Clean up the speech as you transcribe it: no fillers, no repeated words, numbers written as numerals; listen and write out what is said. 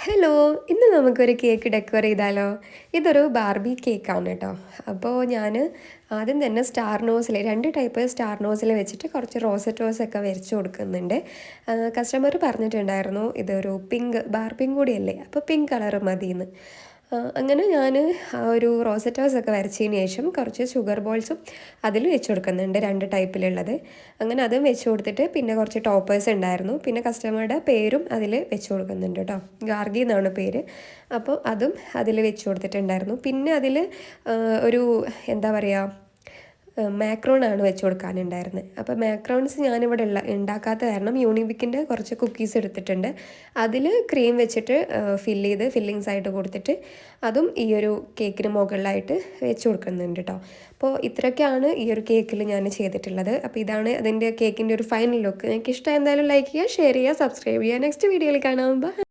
Hello! ഇന്ന് നമുക്കൊരു cake decor ചെയ്താലോ? ഇതൊരു ബാർബി കേക്കാണ് കേട്ടോ. അപ്പോൾ ഞാൻ ആദ്യം തന്നെ star nozzle 2 type star nozzle വെച്ചിട്ട് കുറച്ച് റോസറ്റോസൊക്കെ വരച്ച് കൊടുക്കുന്നുണ്ട്. കസ്റ്റമർ പറഞ്ഞിട്ടുണ്ടായിരുന്നു ഇതൊരു പിങ്ക് ബാർബിയും കൂടിയല്ലേ, അപ്പോൾ പിങ്ക് കളർ മതിയെന്ന്. അങ്ങനെ ഞാൻ ആ ഒരു റോസറ്റോസൊക്കെ വരച്ചതിന് ശേഷം കുറച്ച് ഷുഗർ ബോൾസും അതിൽ വെച്ച് കൊടുക്കുന്നുണ്ട്, 2 ടൈപ്പിലുള്ളത്. അങ്ങനെ അതും വെച്ച് കൊടുത്തിട്ട് പിന്നെ കുറച്ച് ടോപ്പേഴ്സ് ഉണ്ടായിരുന്നു. പിന്നെ കസ്റ്റമറുടെ പേരും അതിൽ വെച്ച് കൊടുക്കുന്നുണ്ട് കേട്ടോ. ഗാർഗി എന്നാണ് പേര്. അപ്പോൾ അതും അതിൽ വെച്ച് കൊടുത്തിട്ടുണ്ടായിരുന്നു. പിന്നെ അതിൽ ഒരു എന്താ പറയുക, മാക്രോണാണ് വെച്ച് കൊടുക്കാനുണ്ടായിരുന്നത്. അപ്പോൾ മാക്രോൺസ് ഞാനിവിടെ ഉണ്ടാക്കാത്ത കാരണം യൂണിബിക്കിൻ്റെ കുറച്ച് കുക്കീസ് എടുത്തിട്ടുണ്ട്. അതിൽ ക്രീം വെച്ചിട്ട് ഫില്ലിങ്സ് ആയിട്ട് കൊടുത്തിട്ട് അതും ഈ ഒരു കേക്കിന് മുകളിലായിട്ട് വെച്ച് കൊടുക്കുന്നുണ്ട് കേട്ടോ. അപ്പോൾ ഇത്രയൊക്കെയാണ് ഈ ഒരു കേക്കിൽ ഞാൻ ചെയ്തിട്ടുള്ളത്. അപ്പോൾ ഇതാണ് അതിൻ്റെ കേക്കിൻ്റെ ഒരു ഫൈനൽ ലുക്ക്. എനിക്ക് ഇഷ്ടം എന്തായാലും ലൈക്ക് ചെയ്യുക, ഷെയർ ചെയ്യുക, സബ്സ്ക്രൈബ് ചെയ്യുക. നെക്സ്റ്റ് വീഡിയോയിൽ കാണാം. ബൈ.